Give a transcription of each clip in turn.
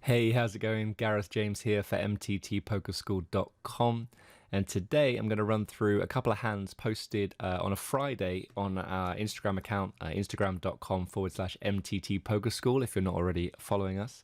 Hey, how's it going? Gareth James here for mttpokerschool.com, and today I'm going to run through a couple of hands posted on a Friday on our Instagram account, instagram.com/mttpokerschool if you're not already following us.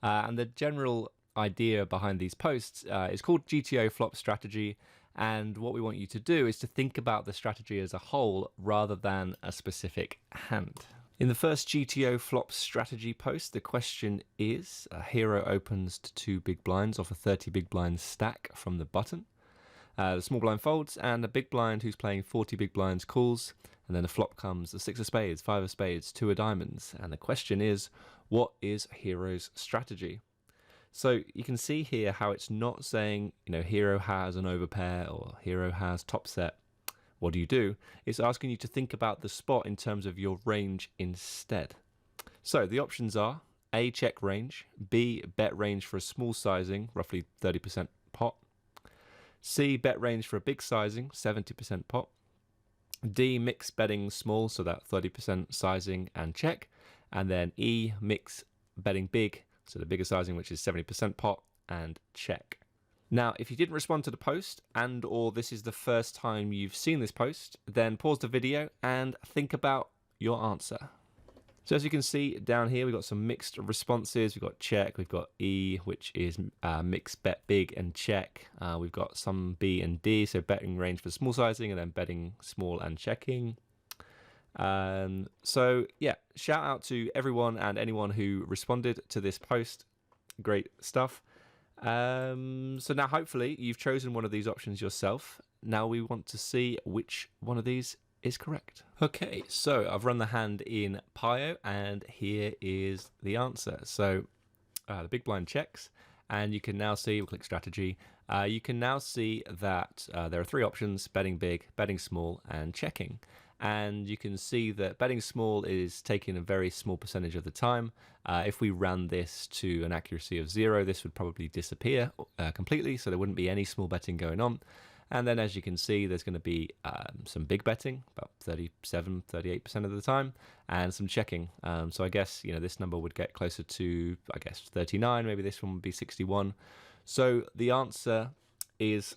And the general idea behind these posts is called GTO flop strategy, and what we want you to do is to think about the strategy as a whole rather than a specific hand. In the first GTO flop strategy post, the question is, a hero opens to 2 big blinds off a 30 big blind stack from the button. The small blind folds, and a big blind who's playing 40 big blinds calls, and then the flop comes a 6 of spades, 5 of spades, 2 of diamonds, and the question is, what is hero's strategy? So you can see here how it's not saying, hero has an overpair or hero has top set. What do you do? It's asking you to think about the spot in terms of your range instead. So the options are A, check range, B, bet range for a small sizing, roughly 30% pot, C, bet range for a big sizing, 70% pot, D, mix betting small, so that 30% sizing and check, and then E, mix betting big, so the bigger sizing, which is 70% pot and check. Now, if you didn't respond to the post and or this is the first time you've seen this post, then pause the video and think about your answer. So as you can see down here, we've got some mixed responses. We've got check, we've got E, which is mix bet big and check. We've got some B and D, so betting range for small sizing and then betting small and checking. So yeah, shout out to everyone and anyone who responded to this post. Great stuff. So now hopefully you've chosen one of these options yourself. Now we want to see which one of these is correct. Okay, so I've run the hand in Pio and here is the answer. So the big blind checks, and you can now see, we'll click strategy, you can now see that there are 3 options: betting big, betting small and checking. And you can see that betting small is taking a very small percentage of the time. If we ran this to an accuracy of 0, this would probably disappear completely, so there wouldn't be any small betting going on. And then as you can see, there's going to be some big betting, about 37, 38% of the time, and some checking. So I guess this number would get closer to, 39, maybe this one would be 61. So the answer is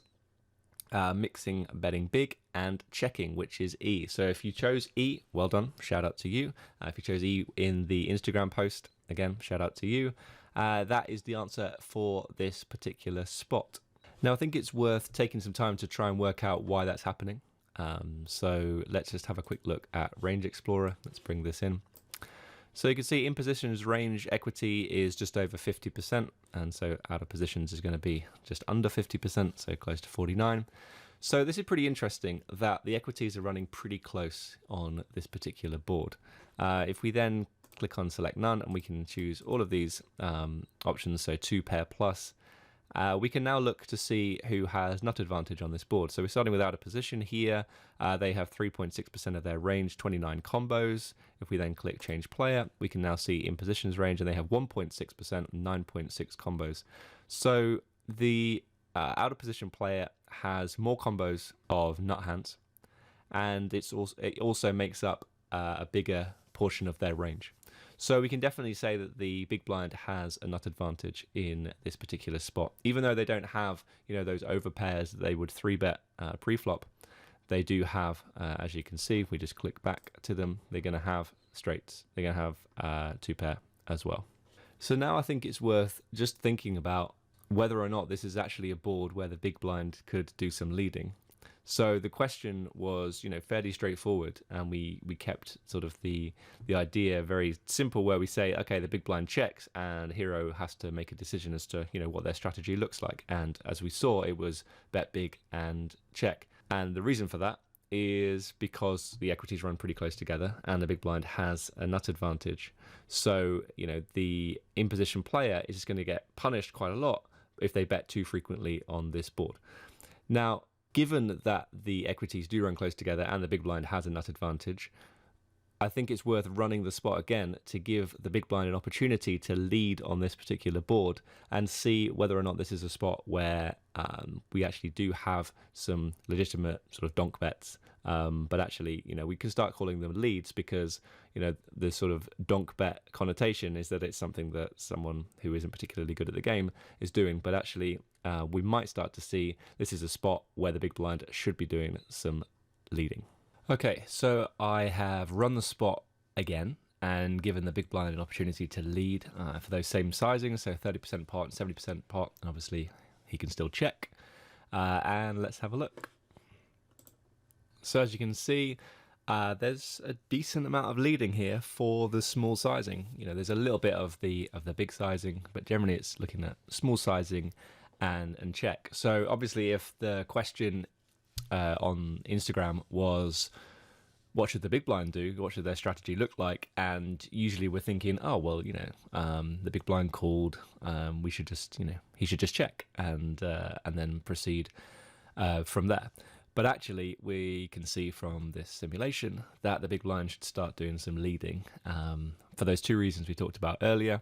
mixing betting big and checking, which is E. So if you chose E, well done, shout out to you. If you chose E in the Instagram post, again, shout out to you. That is the answer for this particular spot. Now I think it's worth taking some time to try and work out why that's happening. So let's just have a quick look at Range Explorer. Let's bring this in. So you can see in positions, range equity is just over 50%, and so out of positions is going to be just under 50%, so close to 49. So this is pretty interesting that the equities are running pretty close on this particular board. If we then click on select none and we can choose all of these options, so 2 pair plus, we can now look to see who has nut advantage on this board. So we're starting with out of position here. They have 3.6% of their range, 29 combos. If we then click change player, we can now see in positions range, and they have 1.6%, 9.6 combos. So the out of position player has more combos of nut hands, and it also makes up a bigger portion of their range. So we can definitely say that the big blind has a nut advantage in this particular spot, even though they don't have those overpairs that they would 3-bet pre-flop. They do have, as you can see, if we just click back to them, they're going to have straights. They're going to have 2 pair as well. So now I think it's worth just thinking about whether or not this is actually a board where the big blind could do some leading. So the question was, fairly straightforward, and we kept sort of the idea very simple, where we say, okay, the big blind checks, and hero has to make a decision as to what their strategy looks like. And as we saw, it was bet big and check. And the reason for that is because the equities run pretty close together, and the big blind has a nut advantage. So the in position player is just going to get punished quite a lot if they bet too frequently on this board. Now, given that the equities do run close together and the big blind has a nut advantage, I think it's worth running the spot again to give the big blind an opportunity to lead on this particular board and see whether or not this is a spot where we actually do have some legitimate sort of donk bets. But actually, we can start calling them leads because, the sort of donk bet connotation is that it's something that someone who isn't particularly good at the game is doing. But actually, we might start to see this is a spot where the big blind should be doing some leading. Okay, so I have run the spot again and given the big blind an opportunity to lead for those same sizings, so 30% pot and 70% pot, and obviously he can still check. And let's have a look. So as you can see, there's a decent amount of leading here for the small sizing. There's a little bit of the big sizing, but generally it's looking at small sizing and check. So obviously if the question on Instagram was, what should the big blind do? What should their strategy look like? And usually we're thinking, oh, well, the big blind called, we should just, he should just check and then proceed from there. But actually, we can see from this simulation that the big blind should start doing some leading for those two reasons we talked about earlier,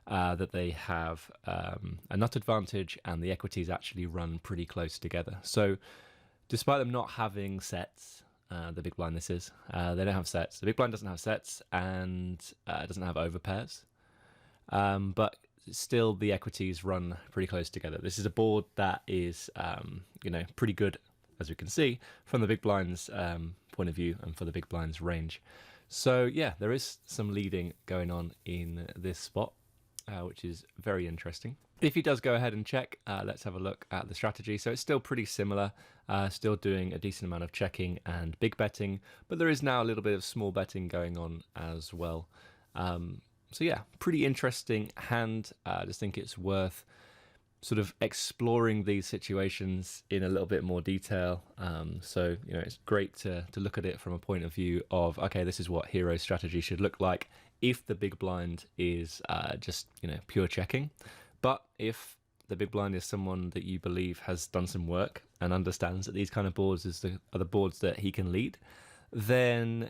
that they have a nut advantage and the equities actually run pretty close together. So despite them not having sets, the big blind this is, they don't have sets. The big blind doesn't have sets and doesn't have overpairs. But still the equities run pretty close together. This is a board that is, pretty good, as we can see, from the big blind's point of view and for the big blind's range. So yeah, there is some leading going on in this spot, which is very interesting. If he does go ahead and check, let's have a look at the strategy. So it's still pretty similar, still doing a decent amount of checking and big betting, but there is now a little bit of small betting going on as well. So yeah, pretty interesting hand. I just think it's worth sort of exploring these situations in a little bit more detail. So, it's great to look at it from a point of view of, okay, this is what Hero's strategy should look like if the big blind is just, pure checking. But if the big blind is someone that you believe has done some work and understands that these kind of boards are the boards that he can lead, then,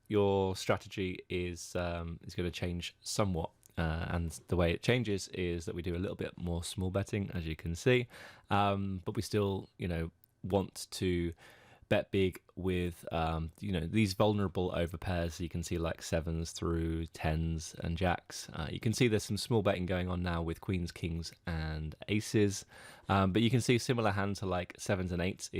your strategy is going to change somewhat. And the way it changes is that we do a little bit more small betting, as you can see, but we still, want to bet big with, these vulnerable overpairs. You can see like sevens through tens and jacks. You can see there's some small betting going on now with queens, kings, and aces. But you can see similar hands to like sevens and eights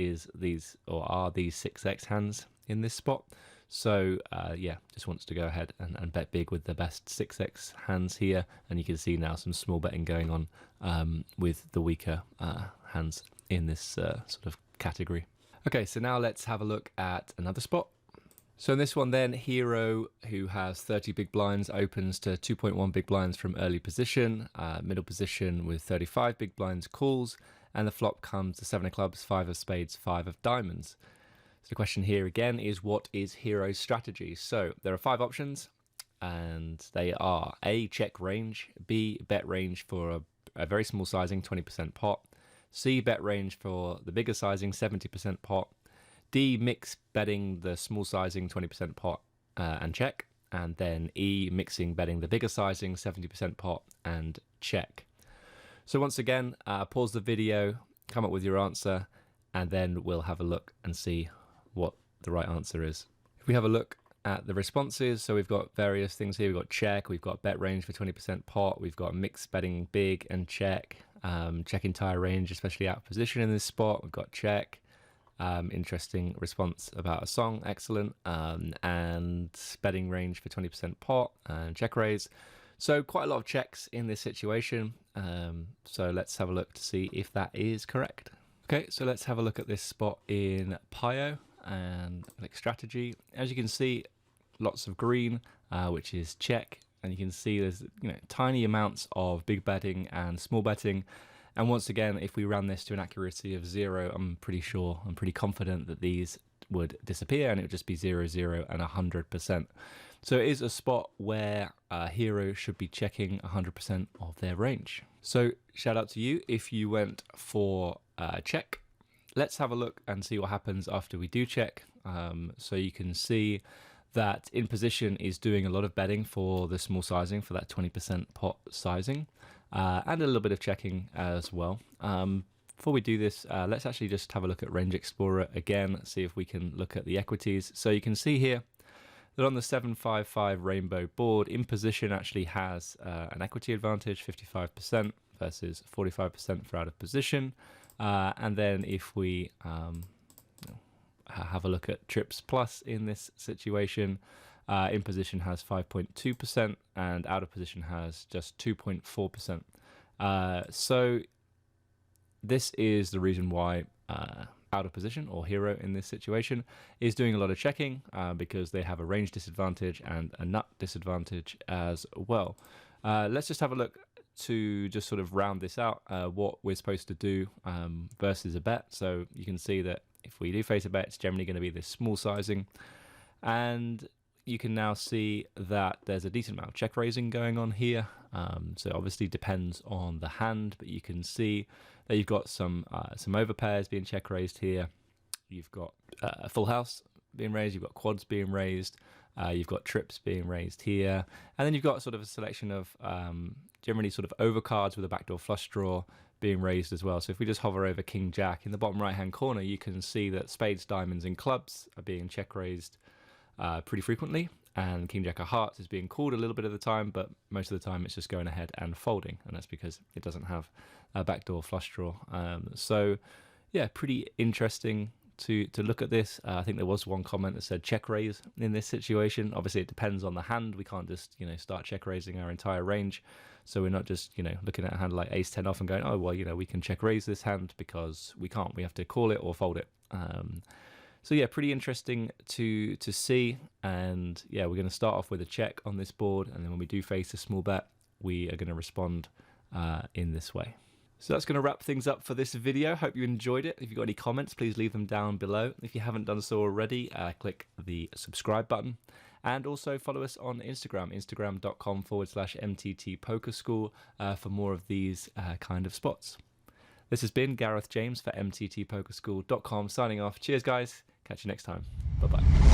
are these 6x hands in this spot. So yeah, just wants to go ahead and bet big with the best 6x hands here, and you can see now some small betting going on with the weaker hands in this sort of category. Okay, so now let's have a look at another spot. So in this one then, Hero, who has 30 big blinds, opens to 2.1 big blinds from early position, middle position with 35 big blinds calls, and the flop comes to 7 of clubs, 5 of spades, 5 of diamonds. So the question here again is, what is Hero's strategy? So there are 5 options, and they are A, check range, B, bet range for a very small sizing, 20% pot, C, bet range for the bigger sizing, 70% pot, D, mix betting the small sizing, 20% pot and check, and then E, mixing betting the bigger sizing, 70% pot and check. So once again, pause the video, come up with your answer, and then we'll have a look and see what the right answer is. If we have a look at the responses, so we've got various things here. We've got check, we've got bet range for 20% pot, we've got mix betting big and check, check entire range, especially out of position in this spot, we've got check, interesting response about a song, excellent, and betting range for 20% pot and check raise. So quite a lot of checks in this situation, so let's have a look to see if that is correct. Okay, so let's have a look at this spot in Pio and like strategy. As you can see, lots of green, which is check, and you can see there's tiny amounts of big betting and small betting. And once again, if we ran this to an accuracy of 0, I'm pretty confident that these would disappear and it would just be 0, 0, and 100%. So it is a spot where Hero should be checking 100% of their range. So shout out to you if you went for check. Let's have a look and see what happens after we do check. So you can see that in position is doing a lot of betting for the small sizing, for that 20% pot sizing, and a little bit of checking as well. Before we do this, let's actually just have a look at Range Explorer again, see if we can look at the equities. So you can see here that on the 755 rainbow board, in position actually has an equity advantage, 55% versus 45% for out of position. And then if we have a look at Trips Plus in this situation, in position has 5.2% and out of position has just 2.4%. So this is the reason why out of position, or hero in this situation, is doing a lot of checking because they have a range disadvantage and a nut disadvantage as well. Let's just have a look to just sort of round this out, what we're supposed to do versus a bet. So you can see that if we do face a bet, it's generally going to be this small sizing, and you can now see that there's a decent amount of check raising going on here. So obviously depends on the hand, but you can see that you've got some overpairs being check raised here. You've got a full house being raised. You've got quads being raised. You've got trips being raised here, and then you've got sort of a selection of generally sort of overcards with a backdoor flush draw being raised as well. So if we just hover over King Jack in the bottom right hand corner, you can see that spades, diamonds, and clubs are being check raised pretty frequently, and King Jack of Hearts is being called a little bit of the time, but most of the time it's just going ahead and folding, and that's because it doesn't have a backdoor flush draw. So yeah, pretty interesting to look at this. I think there was one comment that said check raise in this situation. Obviously it depends on the hand. We can't just start check raising our entire range, so we're not just looking at a hand like ace 10 off and going, oh well, we can check raise this hand, because we can't. We have to call it or fold it. So yeah, pretty interesting to see. And yeah, we're going to start off with a check on this board, and then when we do face a small bet, we are going to respond in this way. So that's going to wrap things up for this video. Hope you enjoyed it. If you've got any comments, please leave them down below. If you haven't done so already, click the subscribe button. And also follow us on Instagram, instagram.com/MTTPokerSchool for more of these kind of spots. This has been Gareth James for MTTPokerschool.com signing off. Cheers, guys. Catch you next time. Bye-bye.